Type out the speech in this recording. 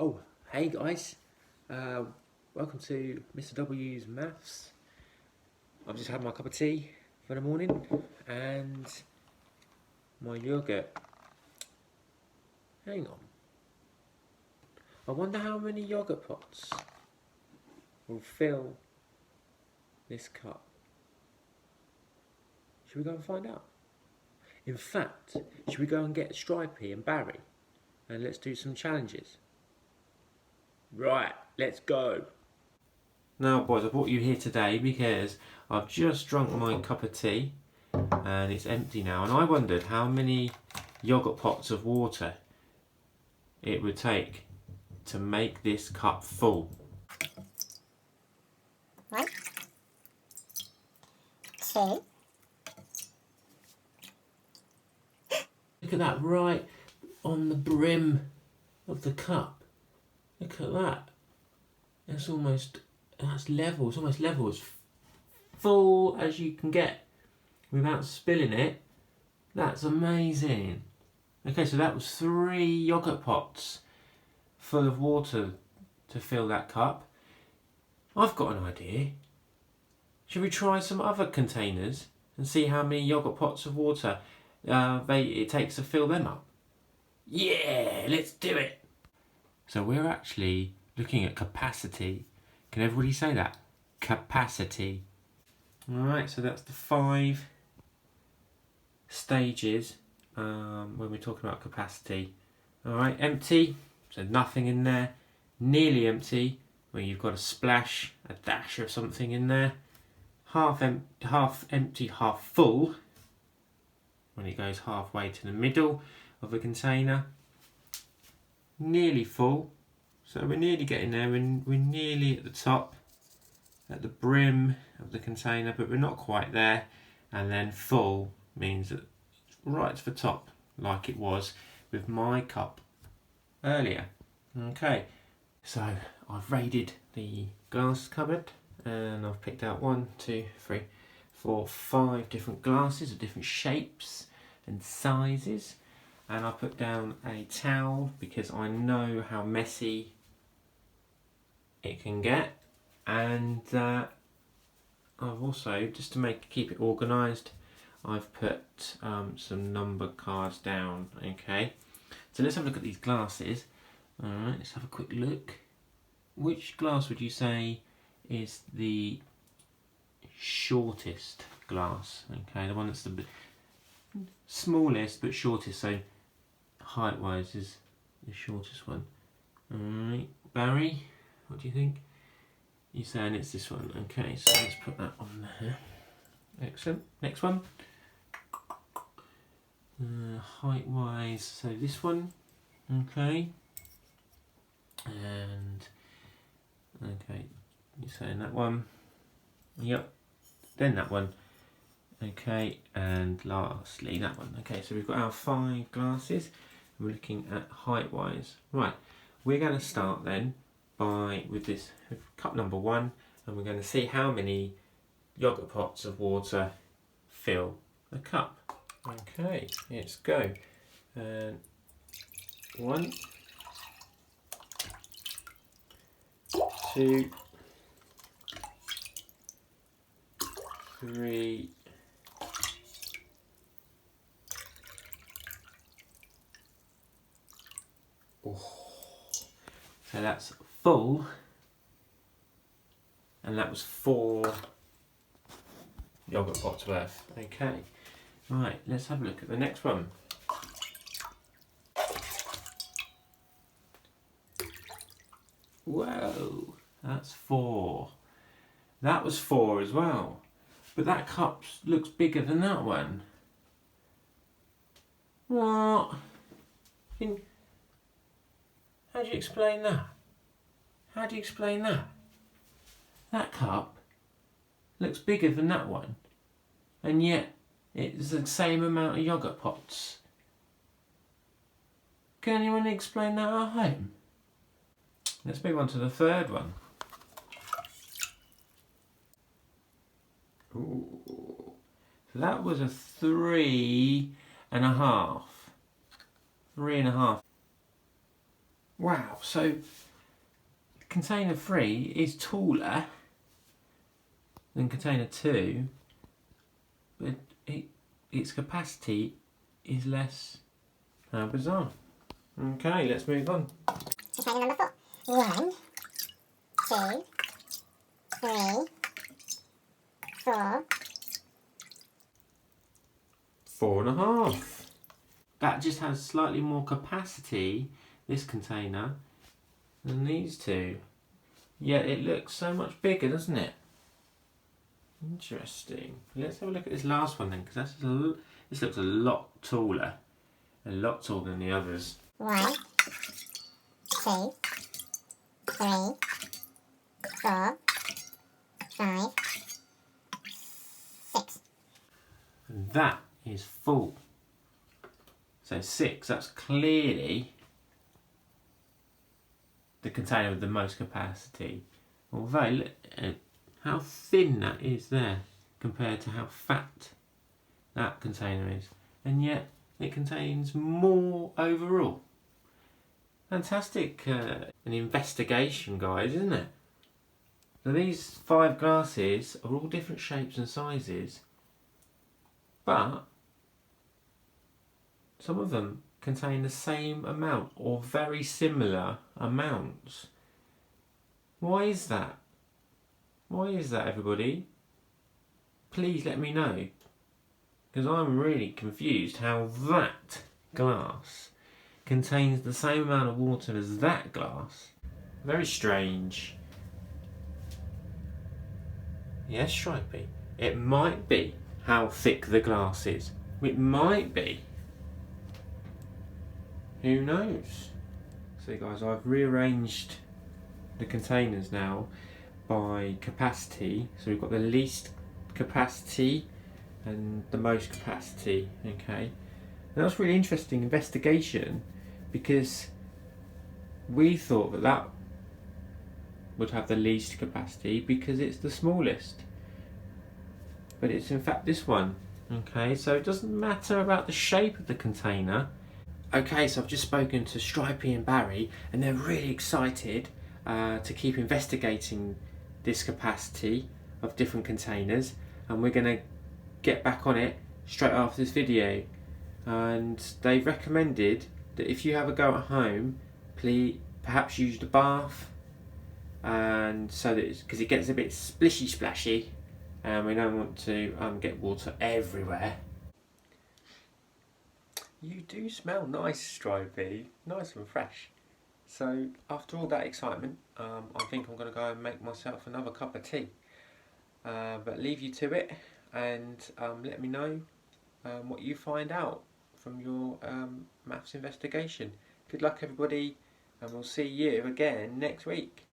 Oh, hey guys, welcome to Mr. W's Maths. I've just had my cup of tea for the morning and my yoghurt. Hang on, I wonder how many yoghurt pots will fill this cup. Should we go and find out? In fact, should we go and get Stripey and Barry and let's do some challenges? Right, let's go. Now boys, I brought you here today because I've just drunk my cup of tea and it's empty now, and I wondered how many yoghurt pots of water it would take to make this cup full. 1, 2. Look at that, right on the brim of the cup. Look at that. That's level. It's almost level. As full as you can get without spilling it. That's amazing. Okay, so that was 3 yoghurt pots full of water to fill that cup. I've got an idea. Should we try some other containers and see how many yoghurt pots of water it takes to fill them up? Yeah, let's do it. So we're actually looking at capacity. Can everybody say that? Capacity. Alright, so that's the 5 stages when we're talking about capacity. Alright, empty, so nothing in there. Nearly empty, where you've got a splash, a dash of something in there. Half empty, half full, when it goes halfway to the middle of the container. Nearly full, so we're nearly getting there, we're nearly at the top, at the brim of the container, but we're not quite there. And then full means that it's right to the top, like it was with my cup earlier. Okay, so I've raided the glass cupboard and I've picked out 1, 2, 3, 4, 5 different glasses of different shapes and sizes. And I put down a towel because I know how messy it can get, and I've also, just to keep it organised, I've put some number cards down. Okay, so let's have a look at these glasses. Alright, let's have a quick look. Which glass would you say is the shortest glass? Okay, the one that's the smallest but shortest, so height wise is the shortest one. Alright, Barry, what do you think? You're saying it's this one. Okay, so let's put that on there. Excellent. Next one. Height wise, so this one. Okay. And okay, you're saying that one. Yep. Then that one. Okay, and lastly that one. Okay, so we've got our 5 glasses. We're looking at height wise. Right, we're going to start then with this cup number 1, and we're going to see how many yoghurt pots of water fill the cup. Okay, let's go. And 1, 2, 3, 4. So that's full, and that was 4 yoghurt pots worth. Okay, right, let's have a look at the next one. Whoa, that's 4. That was 4 as well, but that cup looks bigger than that one. What? How do you explain that? How do you explain that? That cup looks bigger than that one, and yet it's the same amount of yoghurt pots. Can anyone explain that at home? Let's move on to the third one. Ooh. So that was a 3.5. 3.5. Wow, so container 3 is taller than container 2, but its capacity is less. How bizarre. Okay, let's move on. Container number 4. 1, 2, 3, 4. 4.5. That just has slightly more capacity, this container, than these two. Yet it looks so much bigger, doesn't it? Interesting. Let's have a look at this last one then, because this looks a lot taller. A lot taller than the others. 1, 2, 3, 4, 5, 6. And that is full. So 6, that's clearly the container with the most capacity. Although, look at how thin that is there compared to how fat that container is. And yet it contains more overall. Fantastic an investigation, guys, isn't it? So these 5 glasses are all different shapes and sizes, but some of them contain the same amount or very similar amounts. Why is that? Why is that, everybody? Please let me know, because I'm really confused how that glass contains the same amount of water as that glass. Very strange. Yes, Stripey, it might be how thick the glass is. It might be. Who knows? So guys, I've rearranged the containers now by capacity. So we've got the least capacity and the most capacity, okay? And that's really interesting investigation, because we thought that that would have the least capacity because it's the smallest. But it's in fact this one, okay? So it doesn't matter about the shape of the container. Okay, so I've just spoken to Stripey and Barry, and they're really excited to keep investigating this capacity of different containers, and we're going to get back on it straight after this video. And they've recommended that if you have a go at home, please perhaps use the bath, and so that because it gets a bit splishy splashy, and we don't want to get water everywhere. You do smell nice, Stripey, nice and fresh. So after all that excitement, I think I'm going to go and make myself another cup of tea. But leave you to it, and let me know what you find out from your maths investigation. Good luck, everybody, and we'll see you again next week.